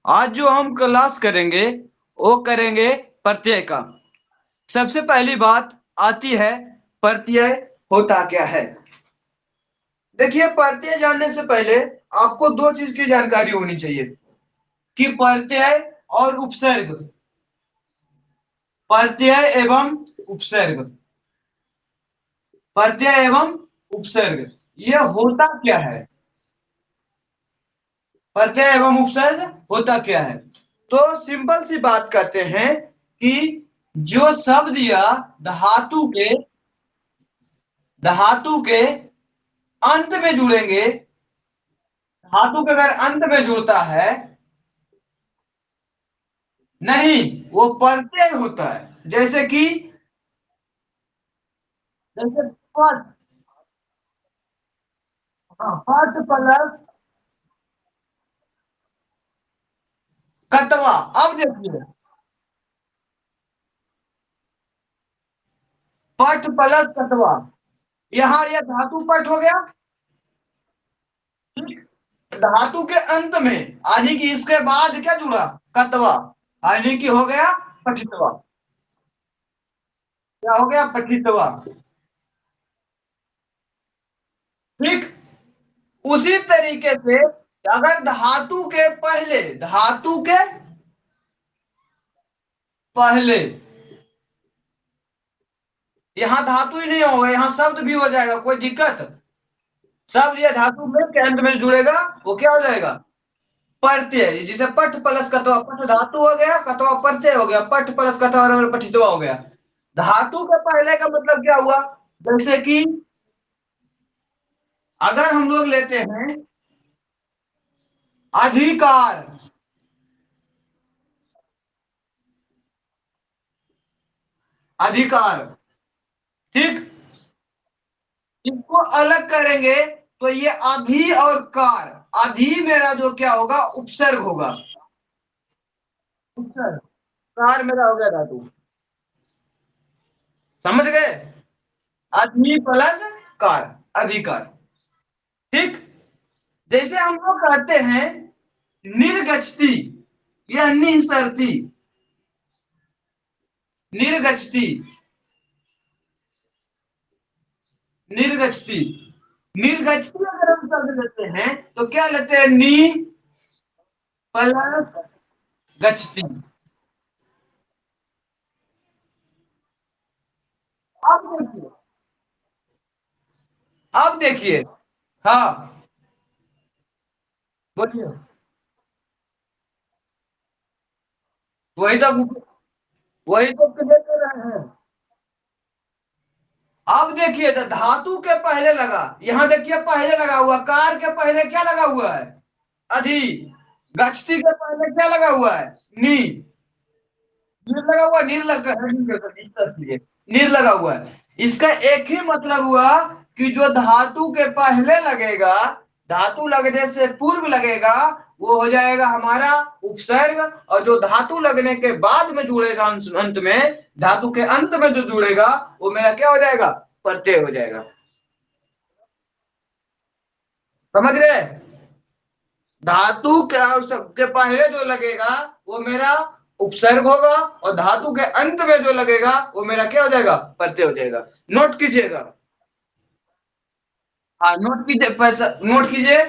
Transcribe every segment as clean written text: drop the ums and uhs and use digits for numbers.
आज जो हम क्लास करेंगे वो करेंगे प्रत्यय का। सबसे पहली बात आती है प्रत्यय होता क्या है। देखिए, प्रत्यय जानने से पहले आपको दो चीज की जानकारी होनी चाहिए कि प्रत्यय और उपसर्ग, प्रत्यय एवं उपसर्ग, प्रत्यय एवं उपसर्ग ये होता क्या है। प्रत्यय एवं उपसर्ग होता क्या है। तो सिंपल सी बात कहते हैं कि जो शब्द या धातु के धातु के अंत में जुड़ेंगे, धातु के अगर अंत में जुड़ता है, नहीं, वो प्रत्यय होता है। जैसे पट, हाँ, पट प्लस कटवा। अब देखिए, पट प्लस कटवा, यहाँ यह धातु पट हो गया। धातु के अंत में यानी कि इसके बाद क्या जुड़ा, कतवा, यानी कि हो गया पठितवा। क्या हो गया, पठितवा। ठीक। उसी तरीके से अगर धातु के पहले, यहाँ धातु ही नहीं होगा, यहाँ शब्द भी हो जाएगा, कोई दिक्कत। शब्द या धातु में के अंत में जुड़ेगा, वो क्या हो जाएगा, प्रत्यय। जिसे पठ प्लस कतवा, पठ धातु हो गया, कतवा प्रत्यय हो गया, पठ प्लस कतवा और पठितवा हो गया। धातु के पहले का मतलब क्या हुआ, जैसे कि अगर हम लोग लेते हैं अधिकार, अधिकार, ठीक, इसको अलग करेंगे तो ये अधि और कार, अधि मेरा जो क्या होगा, उपसर्ग होगा, उपसर्ग। कार मेरा हो गया धातु। समझ गए, अधि प्लस कार, अधिकार। ठीक। जैसे हम लोग कहते हैं निर्गछति या निसरती, निर्गछति, निर्गछति, निर्गछति अगर हम शब्द लेते हैं तो क्या लेते हैं, नी प्लस गछति। अब देखिए, अब देखिए, हाँ, बोलिए। वही तो, वही तो क्लियर कर रहे हैं। अब देखिए, तो धातु के पहले लगा, यहां देखिए पहले लगा हुआ, कार के पहले क्या लगा हुआ है, अधि। गछती के पहले क्या लगा हुआ है, नी। नीर लगा हुआ, नीर लगा हुआ है। इसका एक ही मतलब हुआ कि जो धातु के पहले लगेगा, धातु लगने से पूर्व लगेगा, वो हो जाएगा हमारा उपसर्ग। और जो धातु लगने के बाद में जुड़ेगा अंत में, धातु के अंत में जो जुड़ेगा, वो मेरा क्या हो जाएगा, प्रत्यय हो जाएगा। समझ गए। धातु के पहले जो लगेगा वो मेरा उपसर्ग होगा, और धातु के अंत में जो लगेगा वो मेरा क्या हो जाएगा, प्रत्यय हो जाएगा। नोट कीजिएगा। हाँ, नोट कीजिए, पैसा नोट कीजिए।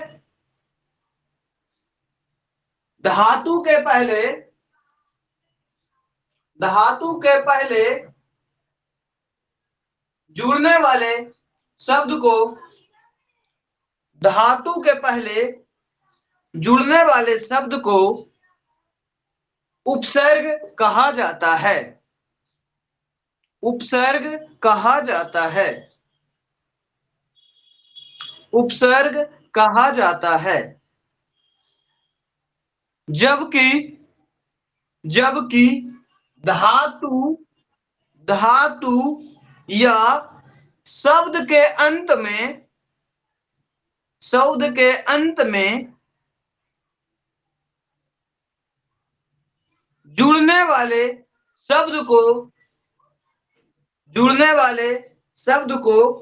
धातु के पहले, धातु के पहले जुड़ने वाले शब्द को, धातु के पहले जुड़ने वाले शब्द को उपसर्ग कहा जाता है, उपसर्ग कहा जाता है, उपसर्ग कहा जाता है। जबकि, जबकि धातु, धातु या शब्द के अंत में, शब्द के अंत में जुड़ने वाले शब्द को, जुड़ने वाले शब्द को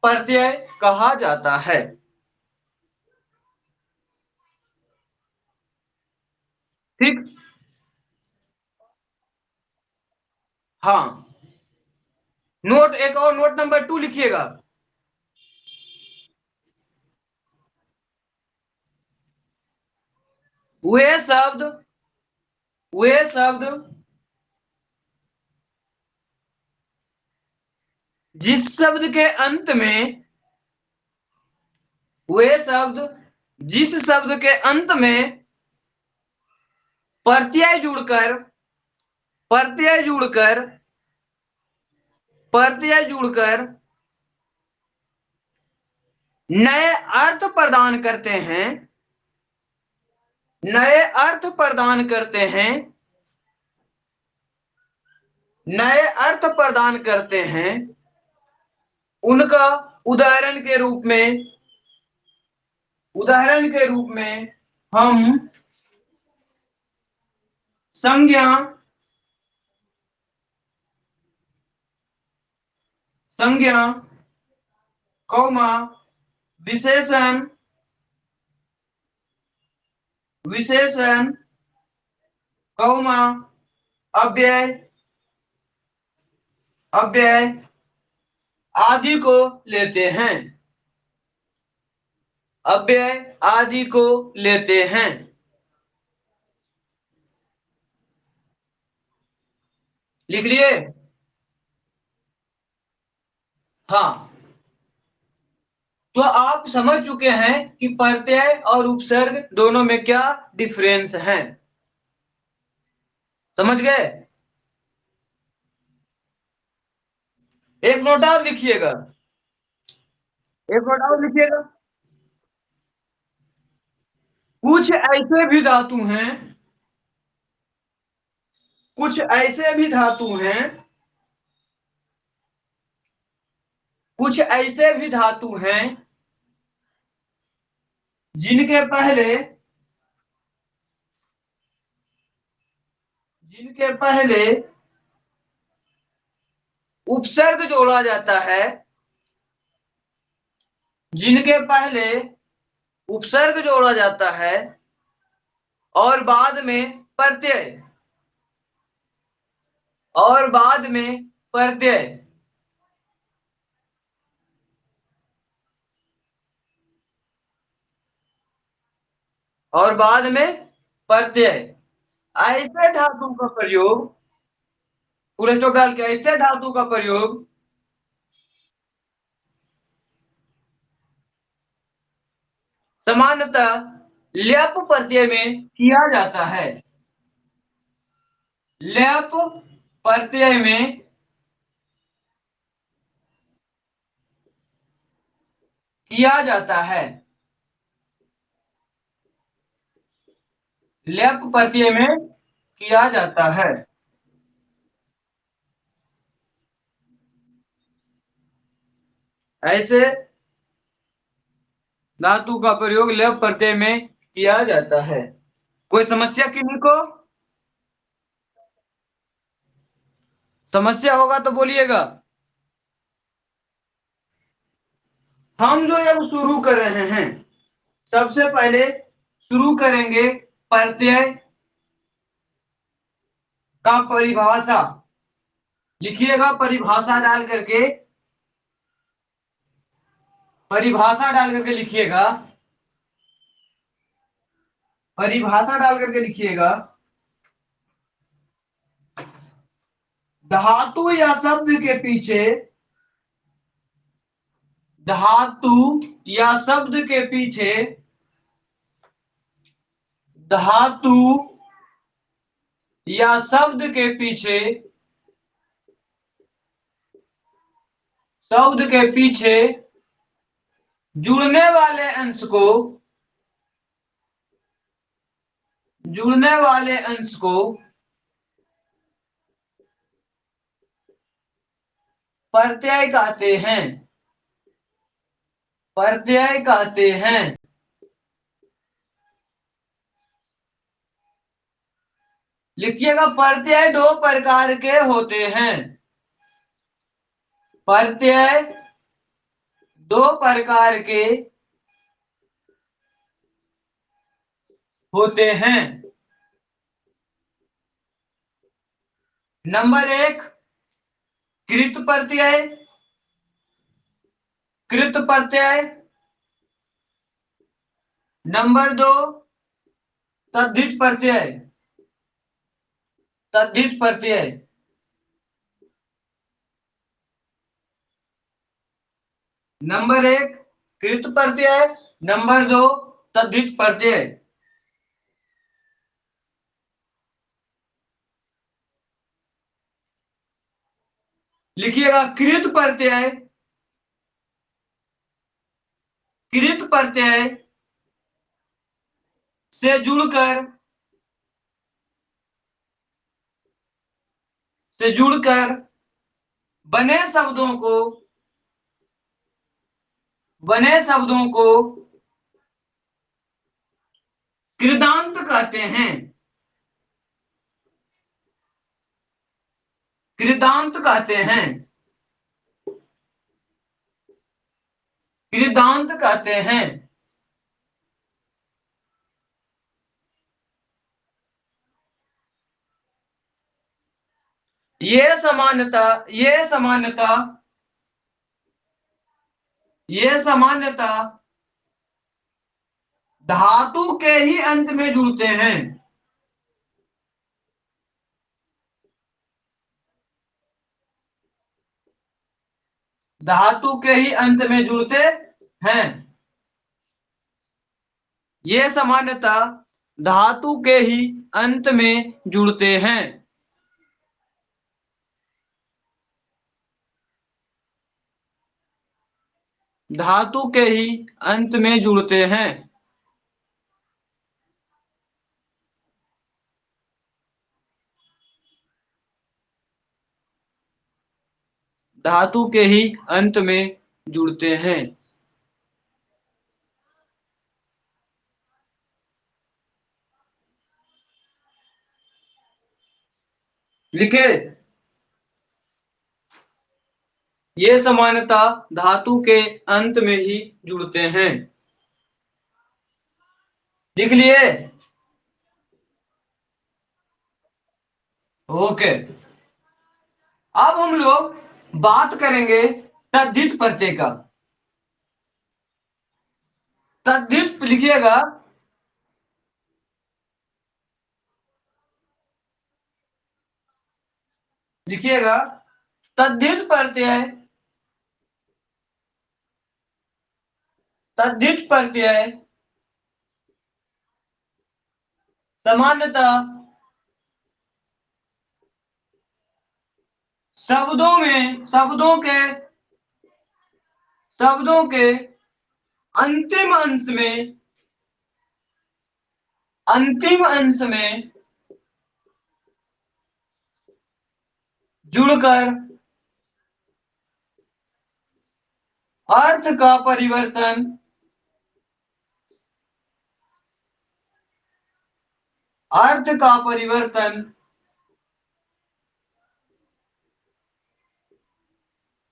प्रत्यय कहा जाता है। ठीक। हाँ, नोट एक और नोट नंबर 2 लिखिएगा। वे शब्द वे शब्द जिस शब्द के अंत में वे शब्द जिस शब्द के अंत में प्रत्यय जुड़कर प्रत्यय जुड़कर प्रत्यय जुड़कर नए अर्थ प्रदान करते हैं नए अर्थ प्रदान करते हैं नए अर्थ प्रदान करते हैं उनका उदाहरण के रूप में हम संज्ञा संज्ञा कौमा विशेषण विशेषण कौमा अव्यय अव्यय आदि को लेते हैं अव्यय आदि को लेते हैं। लिख लिए? हाँ, तो आप समझ चुके हैं कि प्रत्यय और उपसर्ग दोनों में क्या डिफरेंस है। समझ गए? एक नोट और लिखिएगा। एक नोट और लिखिएगा। कुछ ऐसे भी धातु हैं कुछ ऐसे भी धातु हैं कुछ ऐसे भी धातु हैं जिनके पहले जिनके पहले उपसर्ग जोड़ा जाता है जिनके पहले उपसर्ग जोड़ा जाता है और बाद में प्रत्यय और बाद में प्रत्यय और बाद में प्रत्यय ऐसे धातु का प्रयोग पूरे स्टॉप डाल के ऐसे धातु का प्रयोग सामान्यतः ल्यप प्रत्यय में किया जाता है। ल्यप प्रत्यय में किया जाता है। ल्यप प्रत्यय में किया जाता है। ऐसे धातु का प्रयोग ल्यप प्रत्यय में किया जाता है। कोई समस्या किन्हीं को? समस्या होगा तो बोलिएगा। हम जो अब शुरू कर रहे हैं, सबसे पहले शुरू करेंगे प्रत्यय का परिभाषा। लिखिएगा परिभाषा डाल करके लिखिएगा। परिभाषा डाल करके लिखिएगा। धातु या शब्द के पीछे धातु या शब्द के पीछे धातु या शब्द के पीछे शब्द के पीछे जुड़ने वाले अंश को जुड़ने वाले अंश को प्रत्यय कहते हैं। प्रत्यय कहते हैं। लिखिएगा, प्रत्यय दो प्रकार के होते हैं। प्रत्यय दो प्रकार के होते हैं। नंबर 1 कृत प्रत्यय, कृत प्रत्यय। नंबर 2 तद्धित प्रत्यय, तद्धित प्रत्यय। नंबर 1 कृत प्रत्यय, नंबर 2 तद्धित प्रत्यय। लिखिएगा कृत प्रत्यय, कृत प्रत्यय से जुड़कर, से जुड़कर बने शब्दों को, बने शब्दों को कृदांत कहते हैं, कृदांत कहते हैं, कृदांत कहते हैं। ये समानता, ये समानता, ये सामान्यता धातु के ही अंत में जुड़ते हैं, धातु के ही अंत में जुड़ते हैं। ये सामान्यता धातु के ही अंत में जुड़ते हैं, धातु के ही अंत में जुड़ते हैं। धातु के ही अंत में जुड़ते हैं। लिखे, ये समानता धातु के अंत में ही जुड़ते हैं। लिख लिए? ओके। अब हम लोग बात करेंगे तद्धित प्रत्यय का। तद्धित लिखिएगा, लिखिएगा तद्धित प्रत्यय, तद्धित प्रत्यय सामान्यतः शब्दों में, शब्दों के अंतिम अंश में, अंतिम अंश में जुड़कर अर्थ का परिवर्तन, अर्थ का परिवर्तन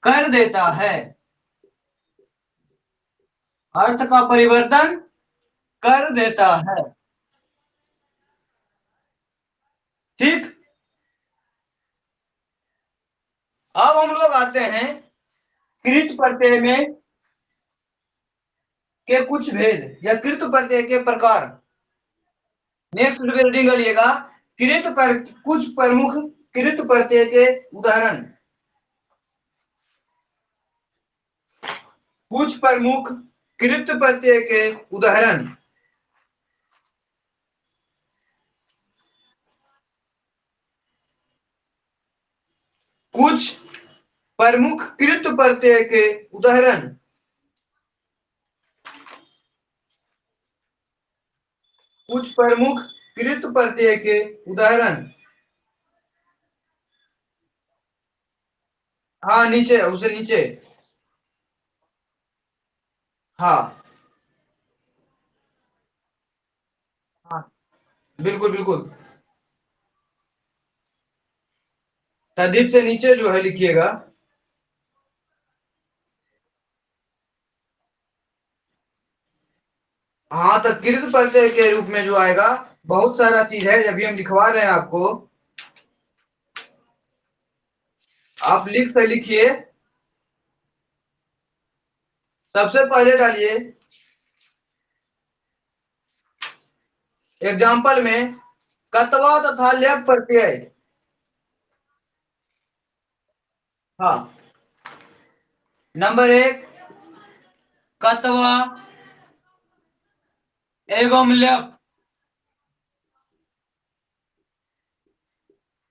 कर देता है, अर्थ का परिवर्तन कर देता है। ठीक। अब हम लोग आते हैं कृत प्रत्यय में के कुछ भेद या कृत प्रत्यय के प्रकार। नेक्स्ट रीडिंग करिएगा, कृत पर कुछ प्रमुख कृत प्रत्यय के उदाहरण, कुछ प्रमुख कृत प्रत्यय के उदाहरण। कुछ प्रमुख कृत प्रत्यय के उदाहरण, कुछ प्रमुख कृत प्रत्यय के उदाहरण। हाँ नीचे, उसे नीचे। हाँ हाँ, बिल्कुल बिल्कुल। तद्धित से नीचे जो है लिखिएगा। हाँ तो कृत प्रत्यय के रूप में जो आएगा बहुत सारा चीज है, अभी हम लिखवा रहे हैं आपको। आप लिख से लिखिए। सबसे पहले डालिए एग्जाम्पल में कतवा तथा लेप प्रत्यय। हाँ, नंबर एक, कतवा एवं लेप।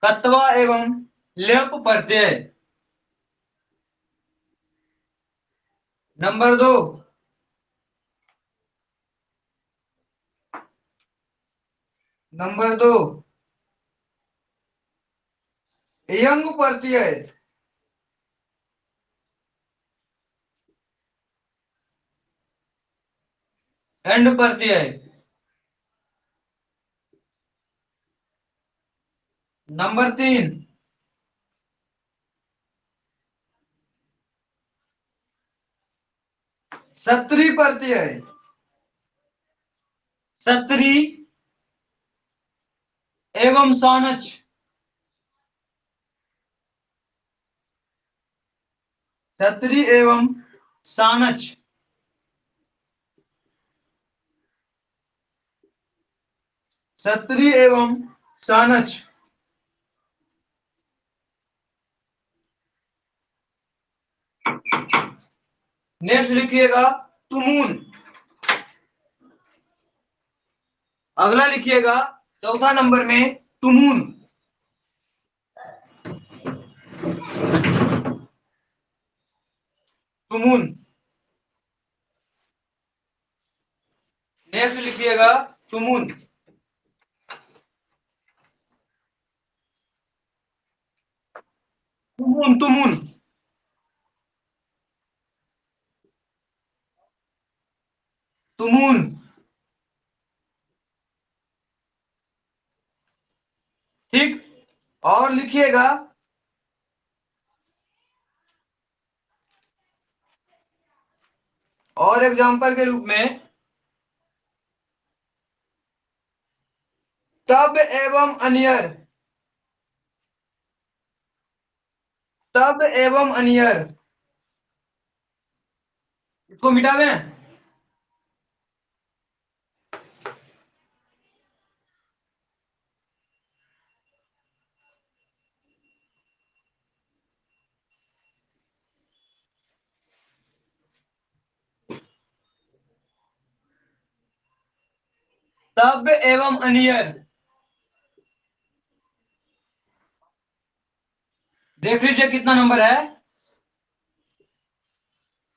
कतवा एवं लेप प्रत्यय। नंबर दो, नंबर दो, young Pratyaya. And Pratyaya. Number तीन, सत्री प्रत्यय। सत्री एवं सानच। सत्री एवं सानच। सत्री एवं सानच। नेक्स्ट लिखिएगा तुमुन। अगला लिखिएगा चौथा नंबर में तुमुन। तुमुन। नेक्स्ट लिखिएगा तुमुन। तुमुन तुमुन। तुमुन। ठीक। और लिखिएगा और एग्जांपल के रूप में तब एवं अनियर। तब एवं अनियर। इसको मिटावें। तब एवं अनियर। देख लीजिए कितना नंबर है।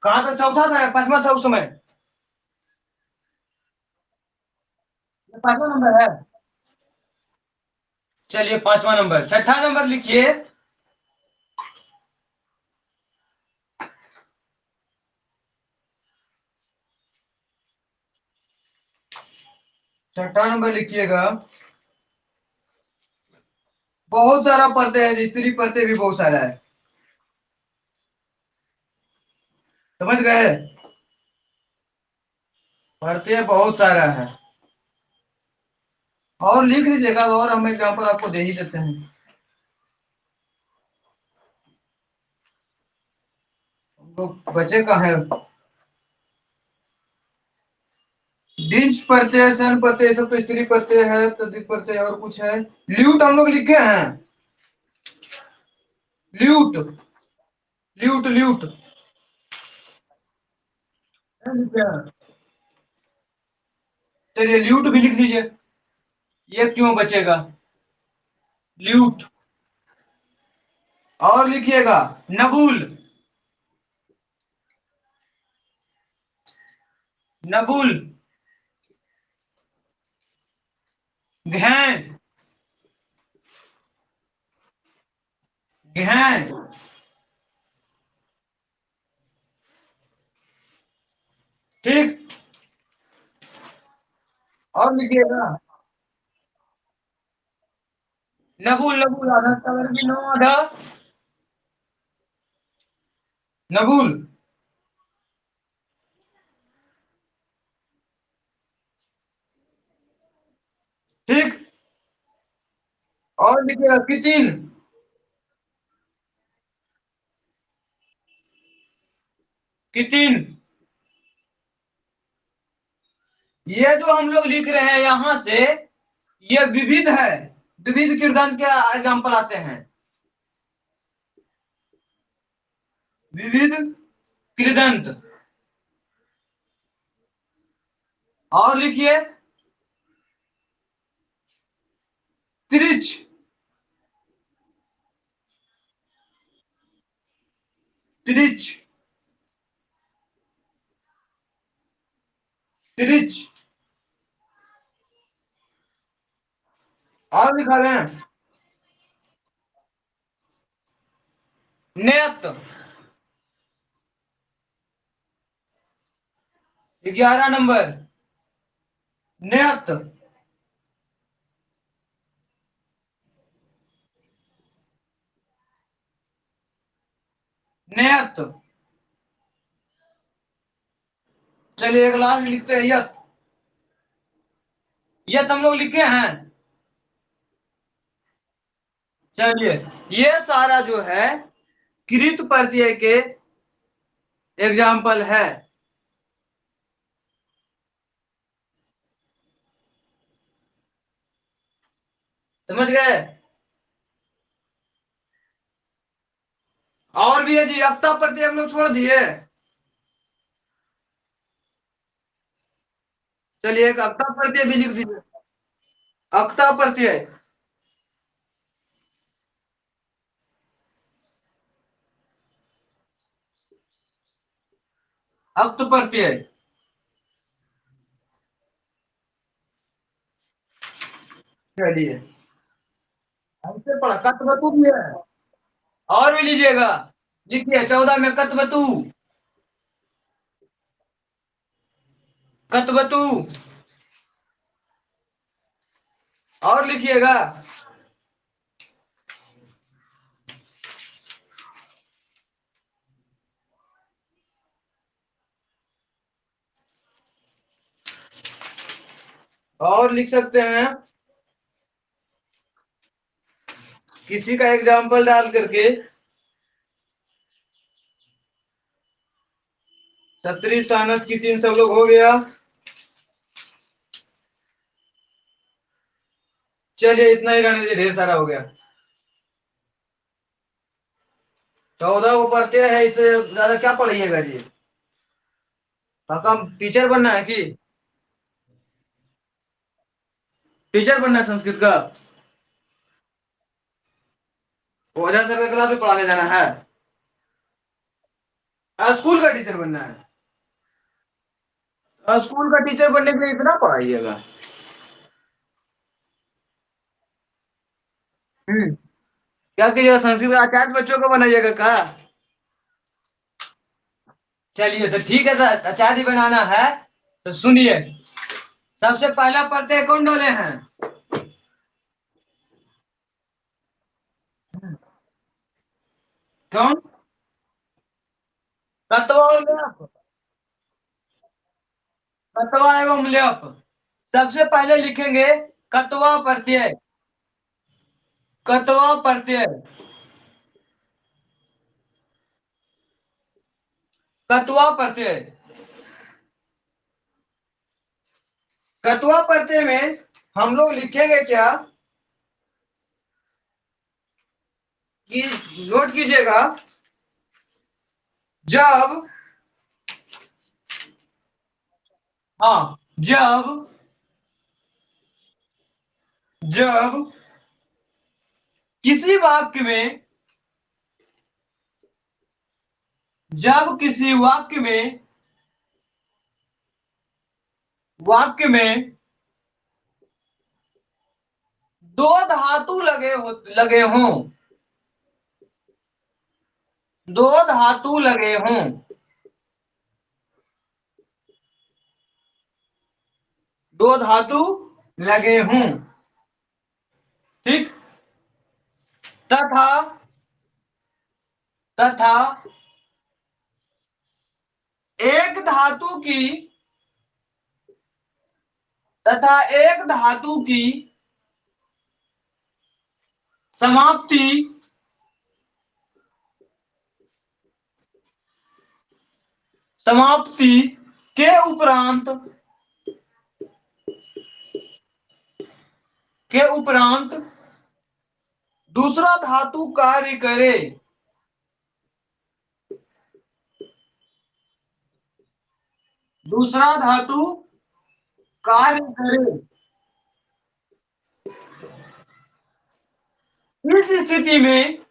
कहा था चौथा था, पांचवा था उस समय। पांचवा नंबर है। चलिए पांचवा नंबर। छठा नंबर लिखिए। छठा नंबर लिखिएगा। बहुत सारा पढ़ते हैं, स्त्री पढ़ते भी बहुत सारा है। समझ गए? पढ़ते बहुत सारा है। और लिख लीजिएगा, और हम एग्जाम्पल आपको दे ही देते हैं। तो बचे कहाँ है? डिंच पढ़ते हैं, सन पढ़ते हैं, सब तो स्त्री पढ़ते हैं, तद्धित पढ़ते हैं, और कुछ है। ल्यूट हम लोग लिखे हैं। ल्यूट। Lewd lewd. लिखे हैं। चलिए ल्यूट भी लिख लीजिए। ये क्यों बचेगा? ल्यूट। और लिखिएगा नबुल। नबुल। घैं। घैं। ठीक। और लिखिएगा नबुल। नबुल आधा तवर भी नो आधा। नबुल। ठीक। और लिखिएगा किचिन। कि 3। ये जो हम लोग लिख रहे हैं यहां से, ये विविध है। विविध कृदंत के एग्जाम्पल आते हैं। विविध कृदंत। और लिखिए त्रिच। त्रिच। त्रिच। और लिखा लें नियत। 11 नंबर नियत। नियत। चलिए एक लास्ट लिखते हैं यत। यत हम लोग लिखे हैं। चलिए ये सारा जो है कृत प्रत्यय के एग्जाम्पल है। समझ गए। और भी है जी, अक्ता प्रत्यय हम लोग छोड़ दिए। चलिए एक अक्ता प्रत्यय भी लिख दीजिए। अक्ता प्रत्यय। अक्त प्रत्यय। चलिए हमसे पढ़ा कतवतु भी है। और भी लीजिएगा। लिखिए 14 में कतवतु। कतवतु। और लिखिएगा और लिख सकते हैं किसी का एग्जाम्पल डाल करके। छतरी सानत की 3 सब लोग हो गया। चलिए इतना ही रहने दीजिए, ढेर सारा हो गया। 14 को पढ़ते हैं, इससे ज्यादा क्या पढ़िएगा जी। हम टीचर बनना है कि टीचर बनना है संस्कृत का। ओझा सर का क्लास में पढ़ाने जाना है। स्कूल का टीचर बनना है। स्कूल का टीचर बनने के लिए इतना पढ़ाइएगा। क्या कीजिएगा, संस्कृत का आचार्य बच्चों को बनाइएगा का। चलिए तो ठीक है, तो आचार्य बनाना है तो सुनिए। सबसे पहला प्रत्यय कौन डाले हैं। कौन। तत्व और लेप। तत्वा एवं लेप। सबसे पहले लिखेंगे कत्वा प्रत्यय। कत्वा प्रत्यय। कत्वा प्रत्यय। कत्वा प्रत्यय में हम लोग लिखेंगे क्या कि नोट कीजिएगा। जब, हाँ जब, जब किसी वाक्य में, जब किसी वाक्य में दो धातु लगे हों। दो धातु लगे हों। दो धातु लगे हों। ठीक। तथा, तथा एक धातु की, तथा एक धातु की समाप्ति समाप्ति के उपरांत दूसरा धातु कार्य करे। दूसरा धातु कार्य करे। इस स्थिति में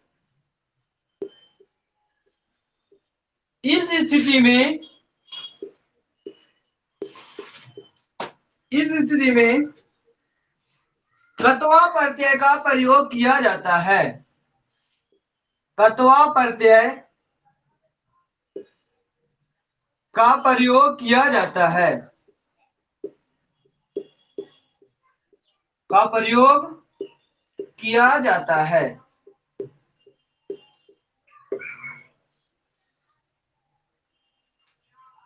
इस स्थिति में इस स्थिति में कत्वा प्रत्यय का प्रयोग किया जाता है। कत्वा प्रत्यय का प्रयोग किया जाता है। का प्रयोग किया जाता है।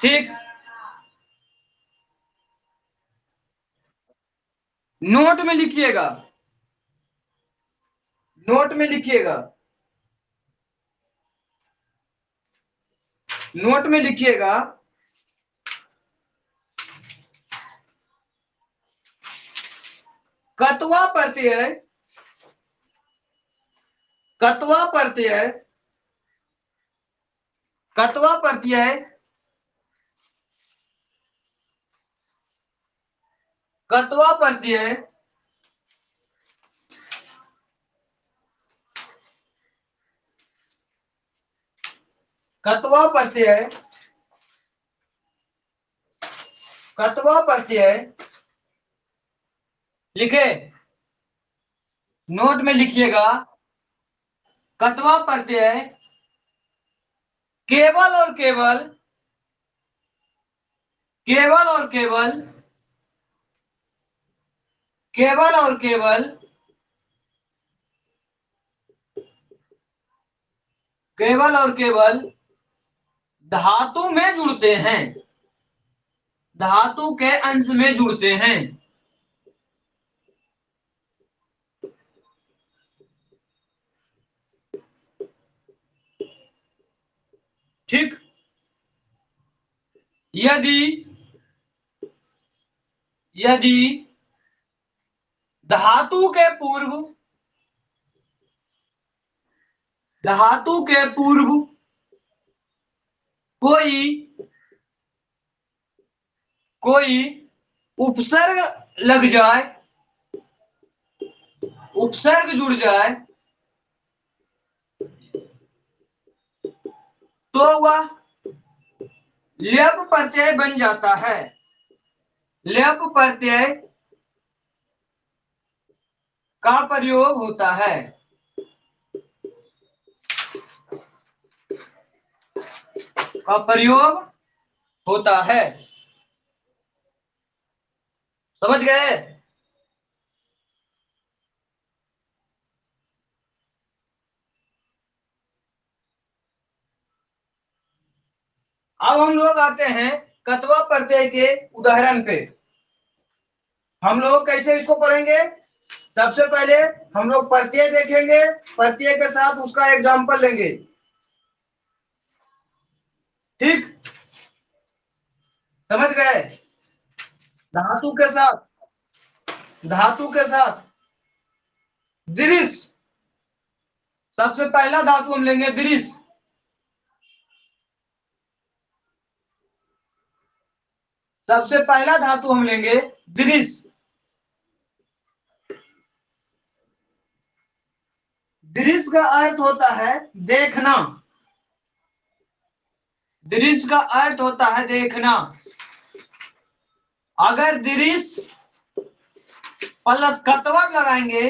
ठीक। नोट में लिखिएगा। नोट में लिखिएगा। नोट में लिखिएगा। कत्वा प्रत्यय कत्वा प्रत्यय कत्वा प्रत्यय कत्वा प्रत्यय कत्वा प्रत्यय कत्वा प्रत्यय लिखे। नोट में लिखिएगा। कत्वा प्रत्यय केवल और केवल केवल और केवल केवल और केवल केवल और केवल धातु में जुड़ते हैं। धातु के अंश में जुड़ते हैं। ठीक। यदि यदि धातु के पूर्व कोई कोई उपसर्ग लग जाए, उपसर्ग जुड़ जाए, तो वह लेप प्रत्यय बन जाता है। लेप प्रत्यय का प्रयोग होता है। का प्रयोग होता है। समझ गए? अब हम लोग आते हैं कत्वा प्रत्यय के उदाहरण पे। हम लोग कैसे इसको पढ़ेंगे? सबसे पहले हम लोग प्रत्यय देखेंगे, प्रत्यय के साथ उसका एग्जाम्पल लेंगे। ठीक, समझ गए? धातु के साथ दृश्य। सबसे पहला धातु हम लेंगे दृश्य। सबसे पहला धातु हम लेंगे दृश्य। दृश्य का अर्थ होता है देखना। दृश्य का अर्थ होता है देखना। अगर दृश्य प्लस कत्वा लगाएंगे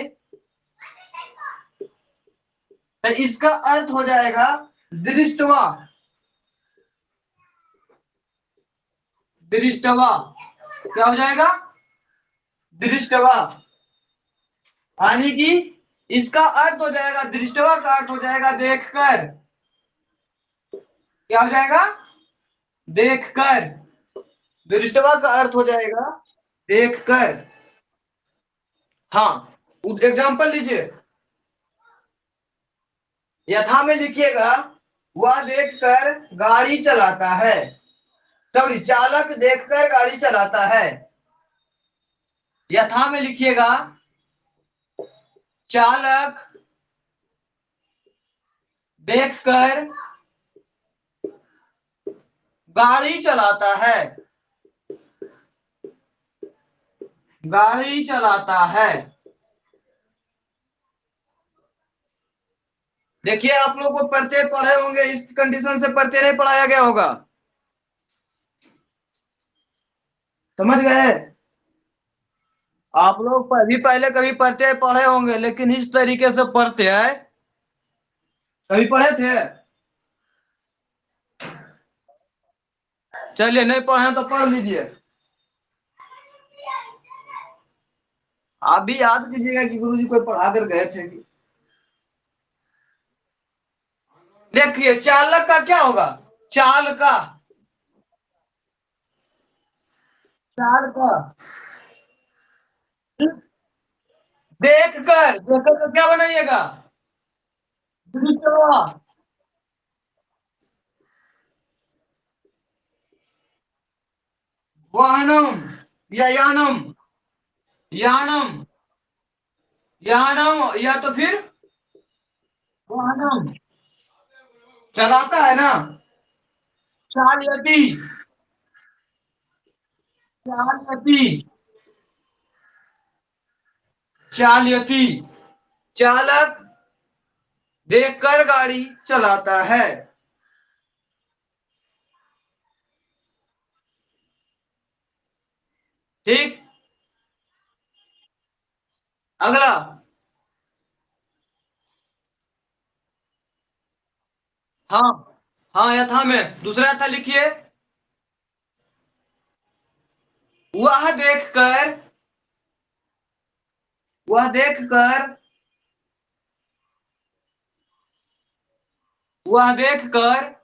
तो इसका अर्थ हो जाएगा दृष्टवा। दृष्टवा क्या हो जाएगा? दृष्टवा। यानी कि इसका अर्थ हो जाएगा, दृष्टवा का अर्थ हो जाएगा देखकर। क्या हो जाएगा? देखकर। दृष्टवा का अर्थ हो जाएगा देखकर। हाँ, एग्जाम्पल लीजिए। यथा में लिखिएगा, वह देखकर गाड़ी चलाता है। सॉरी, चालक देखकर गाड़ी चलाता है। यथा में लिखिएगा चालक देखकर गाड़ी चलाता है। गाड़ी चलाता है। देखिए, आप लोग को प्रत्यय पढ़े होंगे, इस कंडीशन से प्रत्यय नहीं पढ़ाया गया होगा। समझ गए? आप लोग भी पहले कभी प्रत्यय पढ़े होंगे, लेकिन इस तरीके से प्रत्यय कभी पढ़े थे? चलिए, नहीं पढ़े तो पढ़ लीजिए। आप भी याद कीजिएगा कि गुरुजी कोई पढ़ा कर गए थे कि। देखिए, चालक का क्या होगा? चाल का। चाल का देख कर तो क्या बनाइएगा? दृष्टवा। वाहनम या यानम। यानम। यानम या तो फिर वाहनम। चलाता है ना। चालयति। चालयति। चालयति। चालक देखकर गाड़ी चलाता है। ठीक। अगला। हाँ। हाँ, यथा में दूसरा यथा लिखिए। वह देखकर। वह देखकर। वह देखकर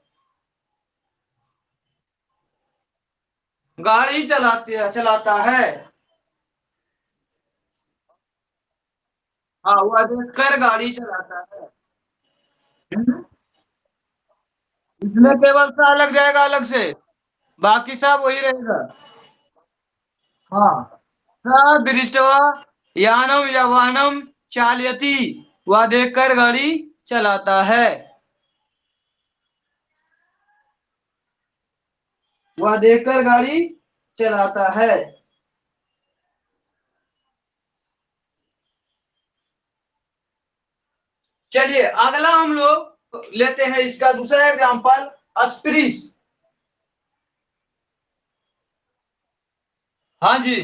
गाड़ी चलाता है। हाँ, वह देखकर गाड़ी चलाता है। इसमें केवल सा लग जाएगा अलग से, बाकी सब वही रहेगा। हाँ। स दृष्टवा यानम या वाहनम चालयति। वह देखकर गाड़ी चलाता है। वह देखकर गाड़ी चलाता है। चलिए, अगला हम लोग लेते हैं इसका दूसरा एग्जांपल। अस्प्रिस। हाँ जी।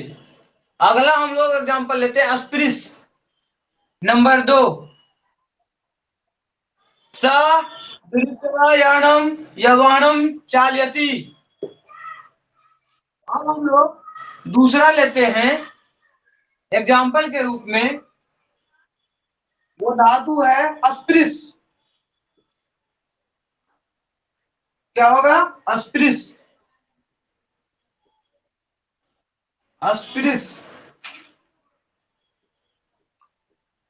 अगला हम लोग एग्जांपल लेते हैं अस्प्रिस। नंबर 2। स दृष्ट्वा यानम या वाहनम चालयति। अब हम लोग दूसरा लेते हैं एग्जाम्पल के रूप में। वो धातु है अस्प्रिस। क्या होगा? अस्प्रिस। अस्प्रिस।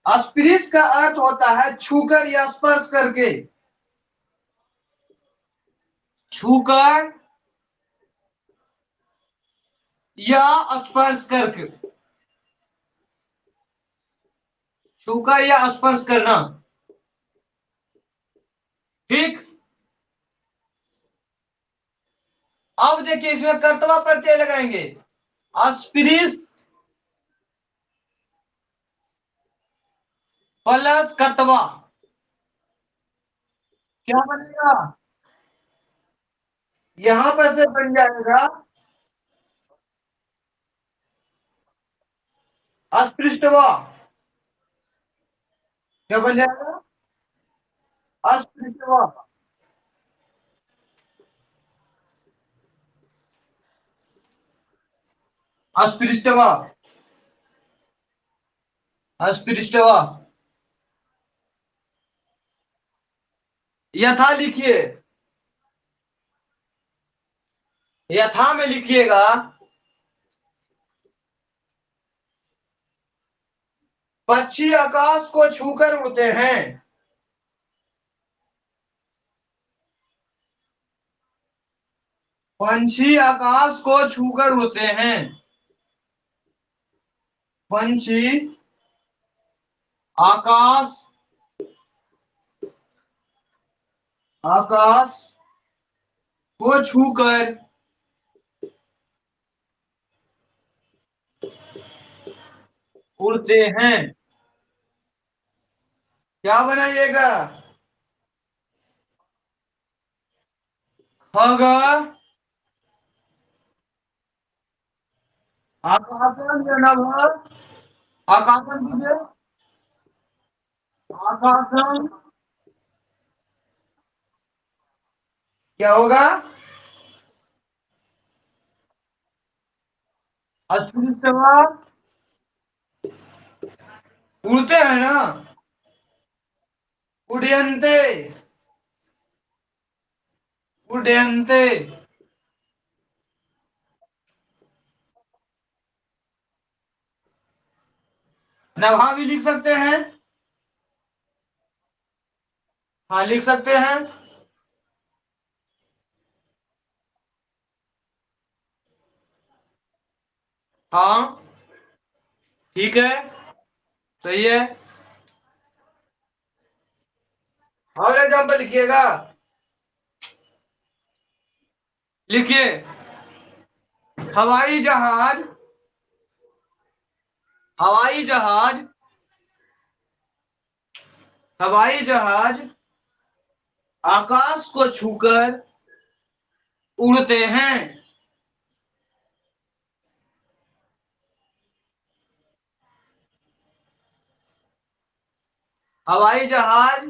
अस्प्रिस का अर्थ होता है छूकर या स्पर्श करके। छूकर या स्पर्श करके। छूकर या स्पर्श करना। ठीक। अब देखिए, इसमें कर्तवा प्रत्यय लगाएंगे। अस्प्रिस प्लस कर्तवा। क्या बनेगा? यहां पर से बन जाएगा अस्पृष्टवा। क्या बन जाएगा? अस्पृष्टवा। अस्पृष्टवा। अस्पृष्टवा। यथा लिखिए। यथा में लिखिएगा पक्षी आकाश को छूकर उड़ते हैं। पंछी आकाश को छूकर उड़ते हैं। पंछी आकाश आकाश को छूकर उड़ते हैं। क्या बनाइएगा? खगा आकाशम या नभ। आकाशम कीजिए। आकाशम क्या होगा? अस्पृश्यवा उड़ते हैं ना। उड्यन्ते उड्यन्ते। नभा भी लिख सकते हैं। हाँ लिख सकते हैं। हाँ ठीक है। सही है। और एग्जाम्पल लिखिएगा। लिखिए। हवाई जहाज हवाई जहाज हवाई जहाज आकाश को छूकर उड़ते हैं। हवाई जहाज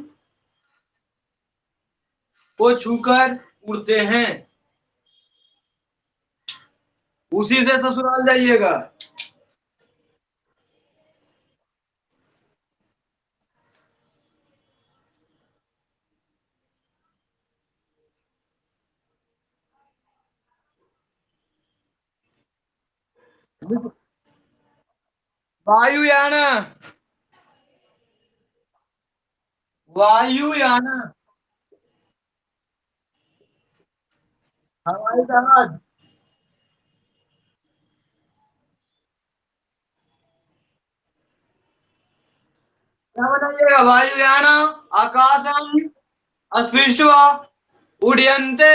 को छूकर उड़ते हैं। उसी से ससुराल जाइएगा। वायुयान वायुयान हवाई जहाज। क्या बताइएगा? वायुयान आकाशम अस्पृष्ट्वा उड्यन्ते।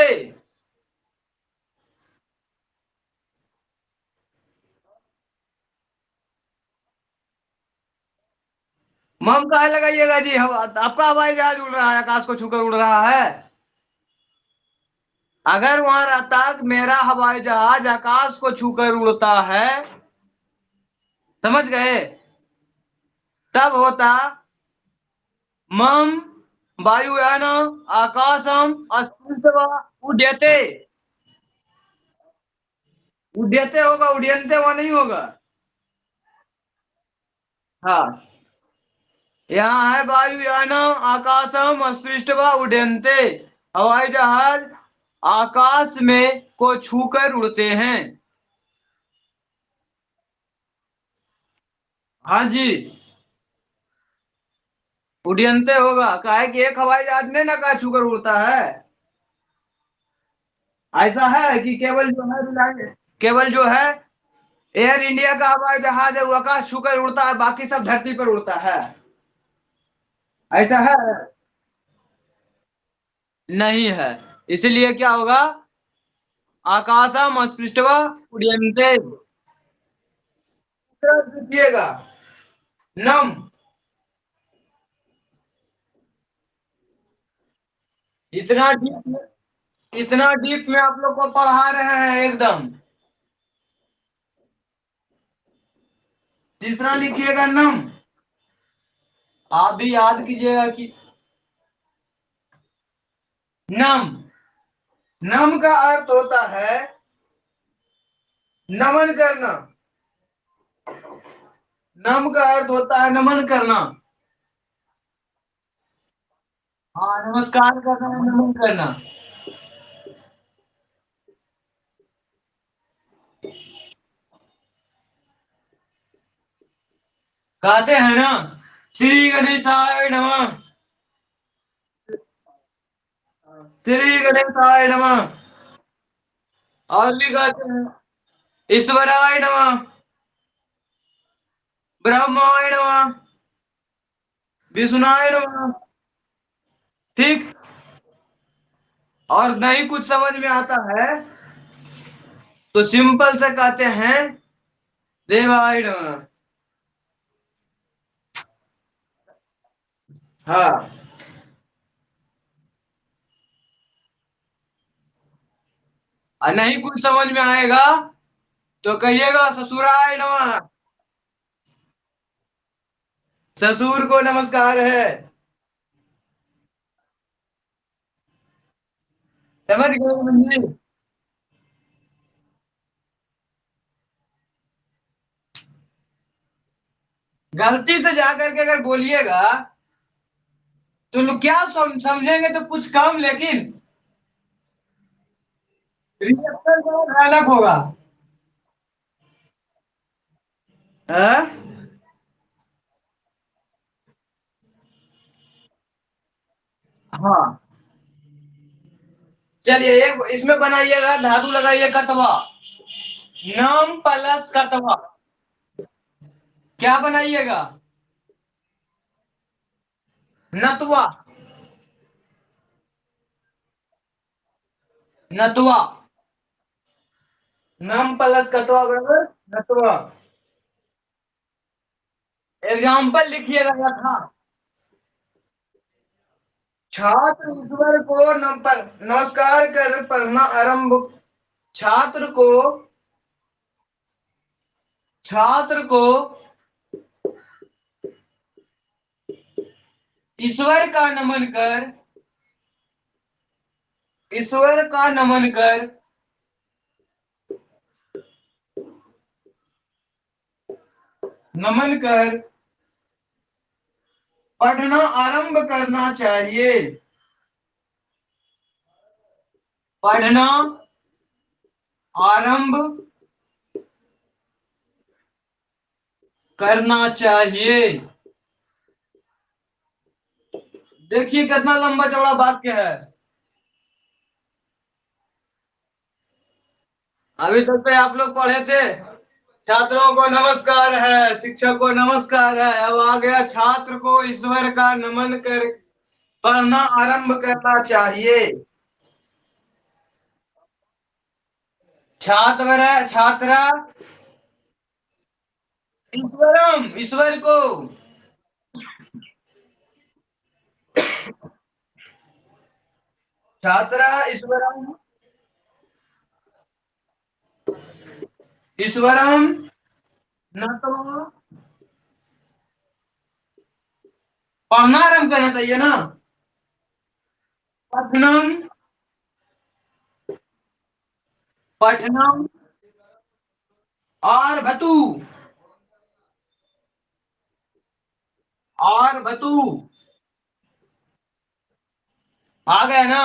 मम कहा लगाइएगा जी? आपका हवाई जहाज उड़ रहा है, आकाश को छूकर उड़ रहा है। अगर वहां रहता कि मेरा हवाई जहाज आकाश को छूकर उड़ता है, समझ गए, तब होता मम वायुयान आकाशम अस्पृष्ट्वा उड्यते। उड्यते होगा, उड्यन्ते वहां नहीं होगा। हाँ यहाँ है वायुयान आकाशम अस्पृष्ट्वा उड्यन्ते। हवाई जहाज आकाश में को छूकर उड़ते हैं। हाँ जी। उड्यन्ते होगा, काहे कि एक हवाई जहाज ने ना कहा छूकर उड़ता है। ऐसा है कि केवल जो है एयर इंडिया का हवाई जहाज है वो आकाश छूकर उड़ता है, बाकी सब धरती पर उड़ता है। ऐसा है? नहीं है। इसलिए क्या होगा? आकाशम अस्पृष्ट्वा उड्यन्ते। दीजिएगा। नम। इतना डीप इतना डीप में आप लोग को पढ़ा रहे हैं एकदम। तीसरा लिखिएगा नम। आप भी याद कीजिएगा कि नम नम का अर्थ होता है नमन करना। नम का अर्थ होता है नमन करना। हाँ नमस्कार करना, नमन करना। कहते हैं ना, श्री गणेशाय नमः। श्री गणेशाय नमः। और भी कहते हैं ईश्वराय नमः, ब्रह्माय नमः, विष्णुनाय नमः। ठीक। और नहीं कुछ समझ में आता है तो सिंपल से कहते हैं देवाय नमः। हाँ। और नहीं कुछ समझ में आएगा तो कहिएगा ससुराय नमः। ससुर को नमस्कार है। समझ गए मंदिर। गलती से जाकर के अगर बोलिएगा तो लोग क्या समझेंगे तो कुछ कम, लेकिन रिएक्शन बहुत भयानक होगा। हाँ। हाँ। चलिए एक इसमें बनाइएगा, धातु लगाइए कतवा। नाम प्लस कतवा। क्या बनाइएगा? नतवा। नतवा। नाम प्लस कतवा बराबर नतवा। एग्जाम्पल लिखिएगा यथा। छात्र ईश्वर को नमस्कार कर पढ़ना आरंभ। छात्र को छात्र को ईश्वर का नमन कर, ईश्वर का नमन कर नमन कर पढ़ना आरंभ करना चाहिए। पढ़ना आरंभ करना चाहिए। देखिए कितना लंबा चौड़ा वाक्य है। अभी तक तो आप लोग पढ़े थे छात्रों को नमस्कार है, शिक्षक को नमस्कार है, अब आ गया छात्र को ईश्वर का नमन कर पढ़ना आरंभ करना चाहिए। छात्र छात्रा ईश्वरम ईश्वर को, छात्रा ईश्वरम ईश्वरम नत्वा। पढ़ना आरंभ करना चाहिए ना। पठनम पठनम और भतु और भतु आ गया ना।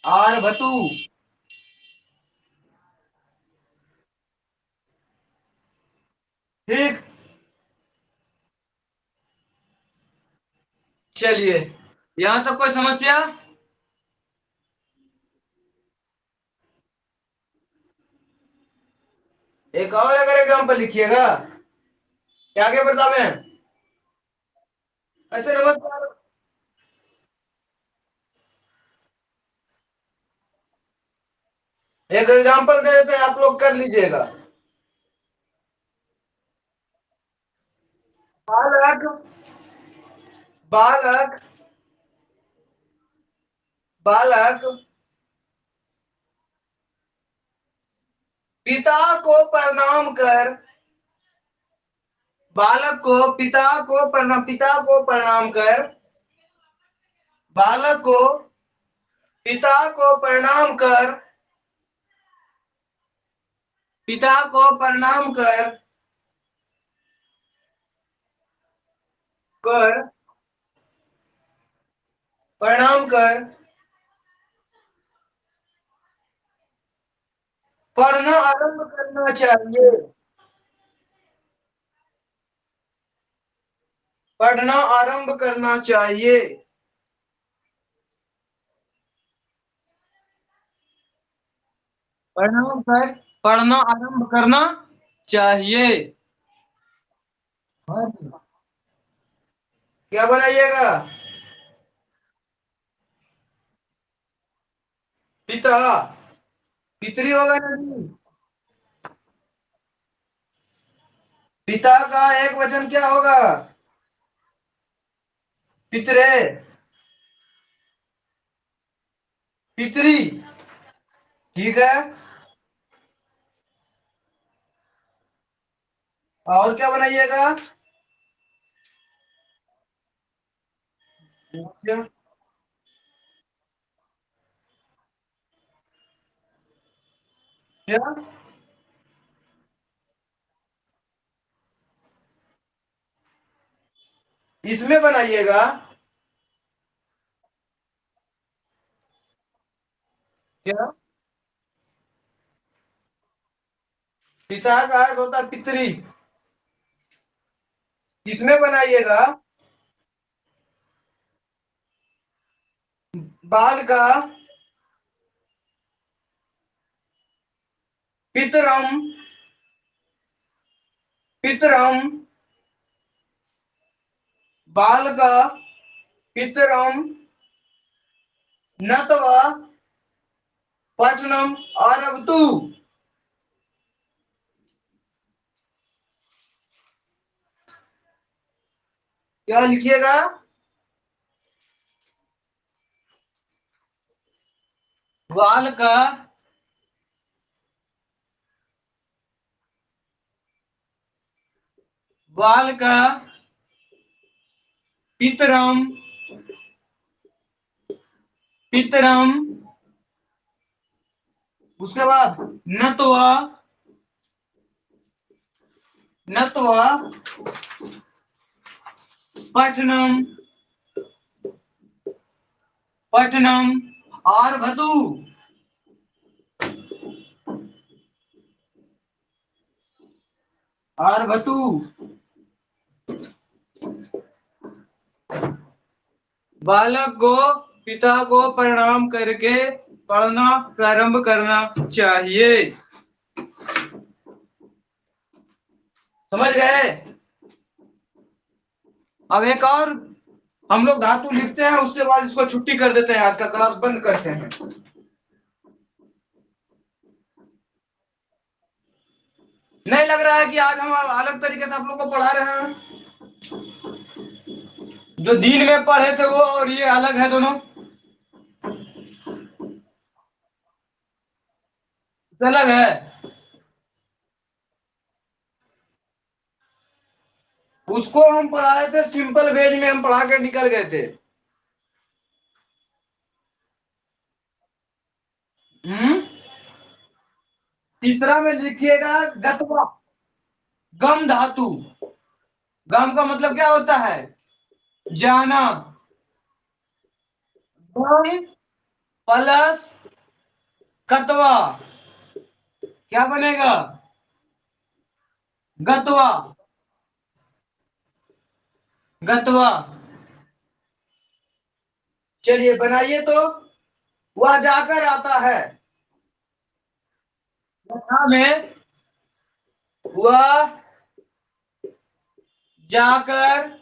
और भतु। ठीक। चलिए यहां तक कोई समस्या? एक और अगर एग्जाम्पल लिखिएगा क्या आगे बढ़ता मैं। अच्छा नमस्कार। एक एग्जाम्पल दे देते हैं, आप लोग कर लीजिएगा। बालक बालक बालक पिता को प्रणाम कर। बालक को पिता को प्रणाम कर। बालक को पिता को प्रणाम कर। पिता को प्रणाम कर प्रणाम कर पढ़ना आरंभ करना चाहिए। पढ़ना आरंभ करना चाहिए। प्रणाम कर, पढ़ना आरंभ करना चाहिए। हाँ जी। क्या बनाइएगा? पिता। पितरी होगा ना जी। पिता का एक वचन क्या होगा? पितरे। पितरी। ठीक है। और क्या बनाइएगा? अच्छा। क्या? इसमें बनाइएगा। क्या? पिता का अर्थ होता है पितरी। किसमें बनाइएगा? बाल का पितरम। पितरम। बाल का पितरम नत्वा पठनम आरभतु। क्या लिखिएगा? बाल का बाल का पितरम पितरम उसके बाद नत्वा नत्वा पठनम पठनम आरभतु। आरभतु। बालक को पिता को प्रणाम करके पढ़ना प्रारंभ करना चाहिए। समझ गए? अब एक और हम लोग धातु लिखते हैं, उसके बाद इसको छुट्टी कर देते हैं, आज का क्लास बंद करते हैं। नहीं लग रहा है कि आज हम अलग तरीके से आप लोग को पढ़ा रहे हैं? जो दिन में पढ़े थे वो और ये अलग है दोनों। अलग है। उसको हम पढ़ाए थे सिंपल वेज में, हम पढ़ा के निकल गए थे। हम्म। तीसरा में लिखिएगा गत्वा। गम धातु। गम का मतलब क्या होता है? जाना। गम प्लस कतवा क्या बनेगा? गतवा। गतवा। चलिए बनाइए तो। वह जाकर आता है। में वह जाकर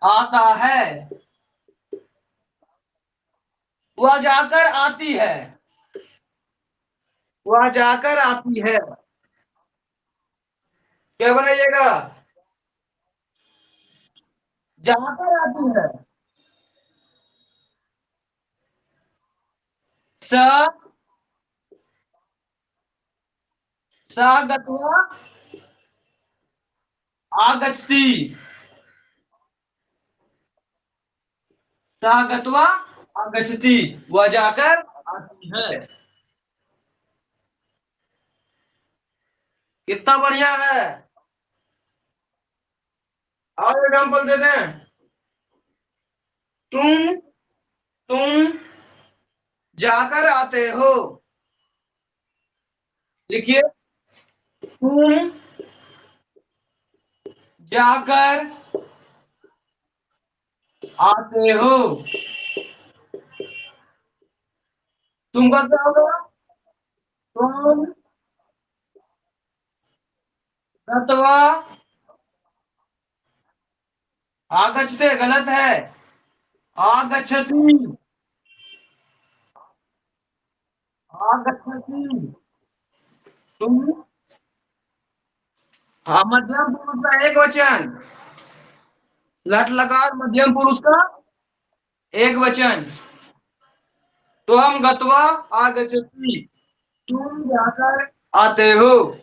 आता है। वह जाकर आती है। वह जाकर आती है। क्या बनाइएगा? जाकर आती है। स सा गत्वा आगच्छति। सा गत्वा आगच्छति। वह जाकर आती है। कितना बढ़िया है। और एग्जाम्पल दे दें। तुम तुम जाकर आते हो। लिखिए। तुम जाकर आते हो। तुम का क्या होगा? तुम गत्वा आगच्छते, गलत है। आगच्छसि, आगच्छसि। तुम, हाँ, मध्यम पुरुष का एक वचन। लट लकार मध्यम पुरुष का एक वचन। तो हम गत्वा आगच्छति, तुम जाकर आते हो।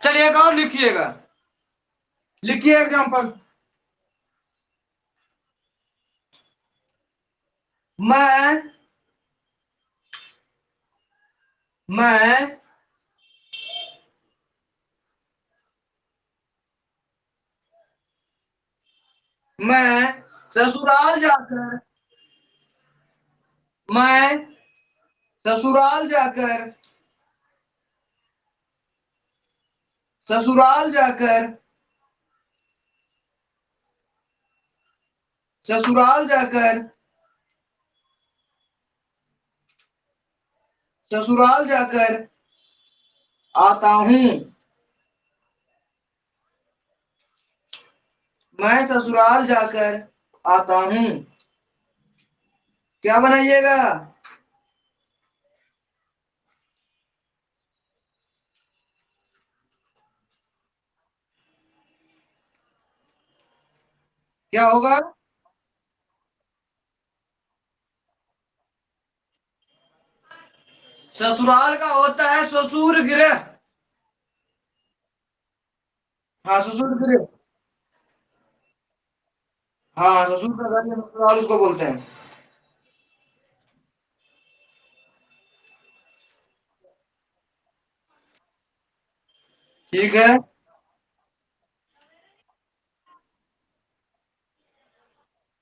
चलिए एक और लिखिएगा। लिखिए एग्जाम्पल। मैं मैं मैं ससुराल जाकर, मैं ससुराल जाकर, ससुराल जाकर, ससुराल जाकर, ससुराल जाकर आता हूँ। मैं ससुराल जाकर आता हूँ। क्या बनाइएगा? क्या होगा? ससुराल का होता है ससुर गृह। हाँ, ससुर गृह। हाँ, ससुर का घर या ससुराल उसको बोलते हैं। ठीक है।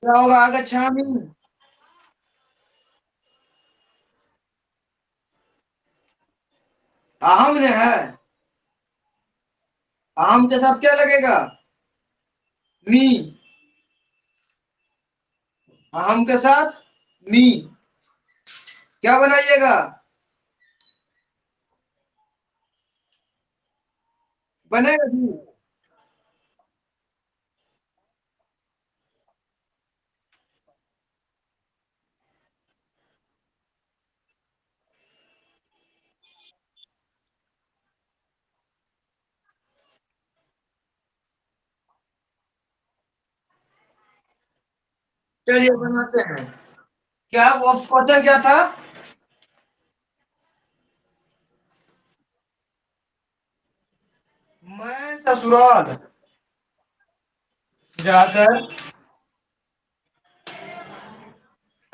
क्या होगा? आगे छामी। अहम ने है। अहम के साथ क्या लगेगा? मी। अहम के साथ मी। क्या बनाइएगा? बनेगा जी। चलिए बनाते हैं। क्या क्वेश्चन क्या था? मैं ससुराल जाकर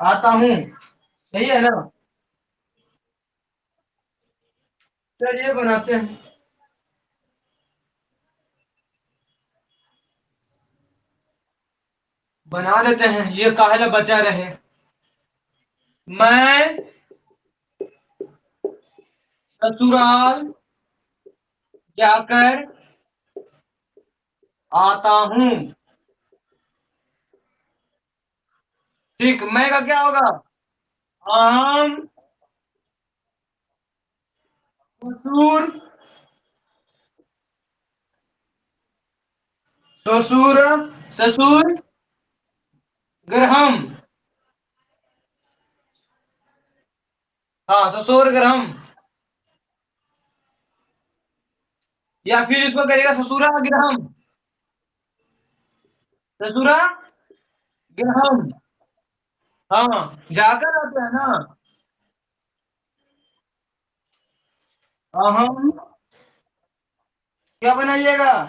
आता हूँ। सही है ना? चलिए बनाते हैं। बना लेते हैं, ये काहे बचा रहे। मैं ससुराल जाकर आता हूँ। ठीक, मैं का क्या होगा? अहम ससुर, ससुर, ससुर गृहम। हाँ, ससुर गृहम। या फिर इसको करेगा ससुरा गृहम। ससुरा गृहम। हाँ, जाकर आते हैं ना। अहम, क्या बनाइएगा?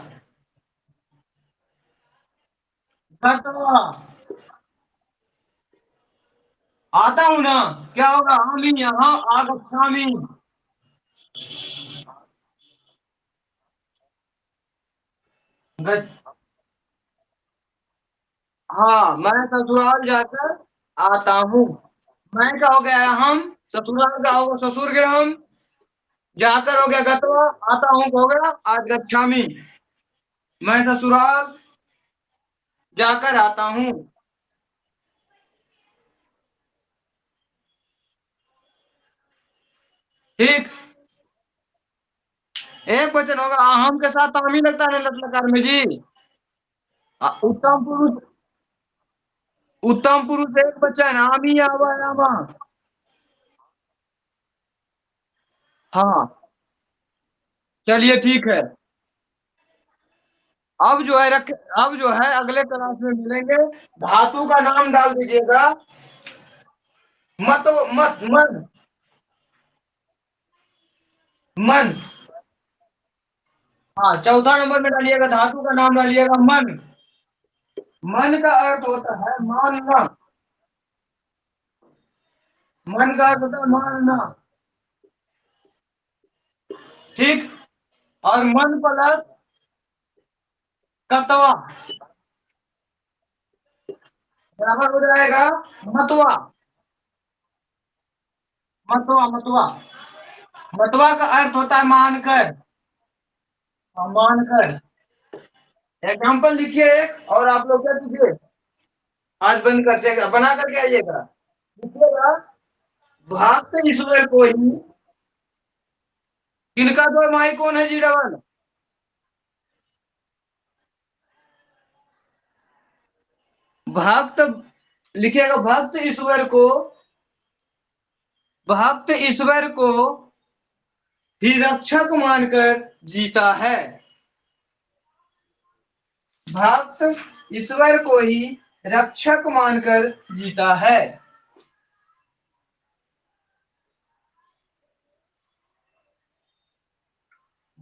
गत्वा। आता हूं ना। क्या होगा? आमी, यहाँ आगच्छामी। गच- हाँ, मैं ससुराल जाकर आता हूँ। मैं का हो गया हम, ससुराल का होगा ससुर गृहम, जाकर हो गया गत्वा, आता हूँ का हो गया आज गच्छामी। मैं ससुराल जाकर आता हूँ। ठीक, एक वचन होगा। अहम के साथ आम ही लगता है ना लट लकार में जी। उत्तम पुरुष, उत्तम पुरुष एक वचन, आमी आवा आमा। हाँ, चलिए ठीक है। अब जो है अब जो है अगले क्लास में मिलेंगे। धातु का नाम डाल दीजिएगा। मत, मत, मन, मन। हाँ, चौथा नंबर में डालिएगा, धातु का नाम डालिएगा मन। मन का अर्थ होता है मानना। मन का अर्थ होता है मानना। ठीक। और मन प्लस कतवा बराबर हो जाएगा मतवा। मतवा, मतवा। मतवा का अर्थ होता है मानकर। हाँ, मानकर। एग्जाम्पल लिखिए एक, और आप लोग क्या कीजिए, आज बंद करते हैं, बना करके आइएगा। लिखिएगा, भक्त ईश्वर को ही। इनका दो माई कौन है जी डबल? भक्त, लिखिएगा, भक्त ईश्वर को, भक्त ईश्वर को ही रक्षक मानकर जीता है। भक्त ईश्वर को ही रक्षक मानकर जीता है।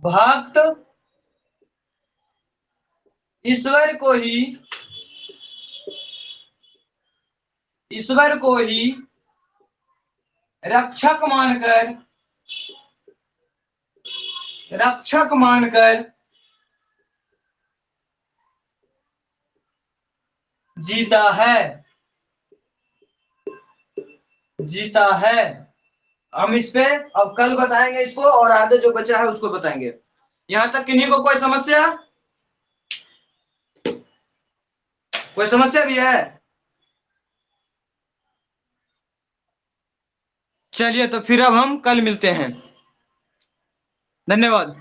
भक्त ईश्वर को ही, ईश्वर को ही रक्षक मानकर, रक्षक मानकर जीता है, जीता है। हम इस पे अब कल बताएंगे इसको, और आगे जो बचा है उसको बताएंगे। यहां तक किन्हीं को कोई समस्या, कोई समस्या भी है? चलिए तो फिर अब हम कल मिलते हैं। धन्यवाद।